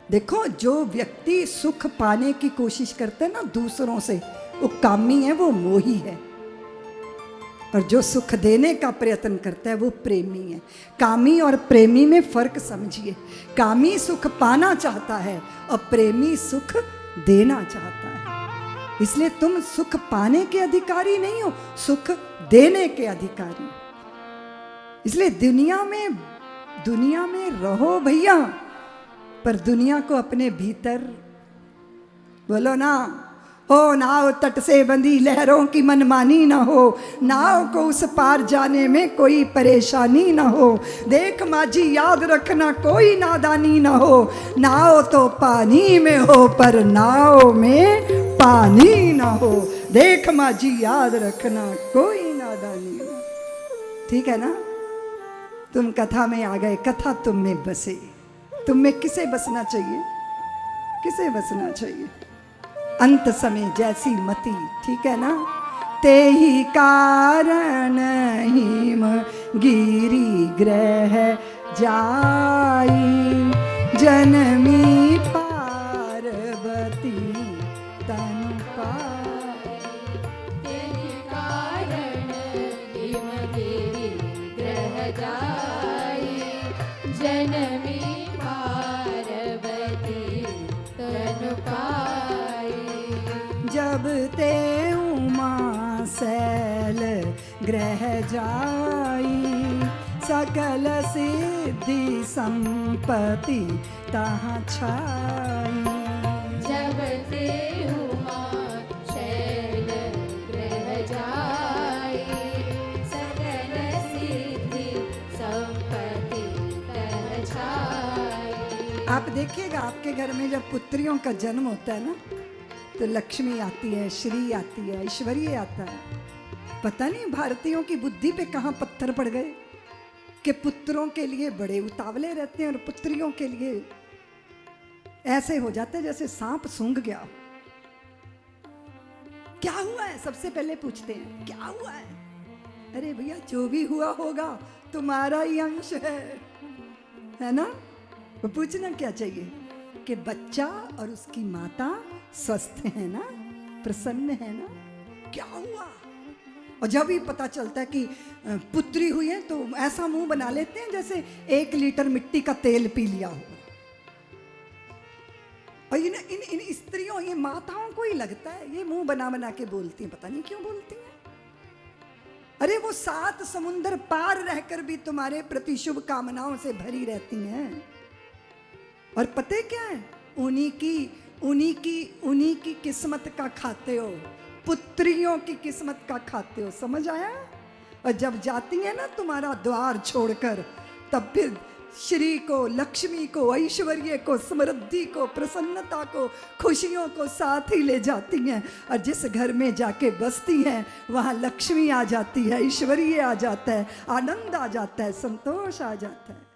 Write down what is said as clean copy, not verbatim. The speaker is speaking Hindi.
देखो, जो व्यक्ति सुख पाने की कोशिश करते हैं ना दूसरों से, वो कामी है, वो मोही है। और जो सुख देने का प्रयत्न करता है वो प्रेमी है। कामी और प्रेमी में फर्क समझिए। कामी सुख पाना चाहता है और प्रेमी सुख देना चाहता है। इसलिए तुम सुख पाने के अधिकारी नहीं हो, सुख देने के अधिकारी हो। इसलिए दुनिया में रहो भैया, पर दुनिया को अपने भीतर, बोलो ना, हो नाव तट से बंधी लहरों की मनमानी ना हो, नाव को उस पार जाने में कोई परेशानी ना हो। देख माझी याद रखना कोई नादानी ना हो, नाव तो पानी में हो पर नाव में पानी ना हो। देख माझी याद रखना कोई नादानी ना। ठीक है ना? तुम कथा में आ गए, कथा तुम में बसे। तुम में किसे बसना चाहिए? किसे बसना चाहिए? अंत समय जैसी मति, ठीक है ना? ते ही कारण हिम गिरी ग्रह जाई, जनमी पार्वती तनु पाई। ते ही कारण हिम गिरी ग्रह जाई, जनमी पार्वती तनु पाई। जब ते उमा शैल ग्रह जाई, सकल सिद्धि संपत्ति तहाँ छाई। जब ते उमा शैल ग्रह जाई, सकल सिद्धि संपत्ति तह छाई। आप देखिएगा, आपके घर में जब पुत्रियों का जन्म होता है ना, तो लक्ष्मी आती है, श्री आती है, ऐश्वर्य आता है। पता नहीं भारतीयों की बुद्धि पे कहाँ पत्थर पड़ गए कि पुत्रों के लिए बड़े उतावले रहते हैं और पुत्रियों के लिए ऐसे हो जाते हैं जैसे सांप सूंघ गया। क्या हुआ है? सबसे पहले पूछते हैं क्या हुआ है। अरे भैया, जो भी हुआ होगा तुम्हारा ही अंश है ना? वो पूछना क्या चाहिए कि बच्चा और उसकी माता स्वस्थ है ना, प्रसन्न है ना, क्या हुआ? और जब भी पता चलता है कि पुत्री हुई है तो ऐसा मुंह बना लेते हैं जैसे 1 लीटर मिट्टी का तेल पी लिया हो। और इन स्त्रियों, ये माताओं को ही लगता है ये मुंह बना बना के बोलती हैं। पता नहीं क्यों बोलती हैं। अरे वो 7 समुंदर पार रहकर भी तुम्हारे प्रति शुभ कामनाओं से भरी रहती हैं। और पते क्या है? उन्हीं की किस्मत का खाते हो, पुत्रियों की किस्मत का खाते हो। समझ आया? और जब जाती है ना तुम्हारा द्वार छोड़कर, तब फिर श्री को, लक्ष्मी को, ऐश्वर्य को, समृद्धि को, प्रसन्नता को, खुशियों को साथ ही ले जाती हैं। और जिस घर में जाके बसती हैं वहाँ लक्ष्मी आ जाती है, ऐश्वर्य आ जाता है, आनंद आ जाता है, संतोष आ जाता है।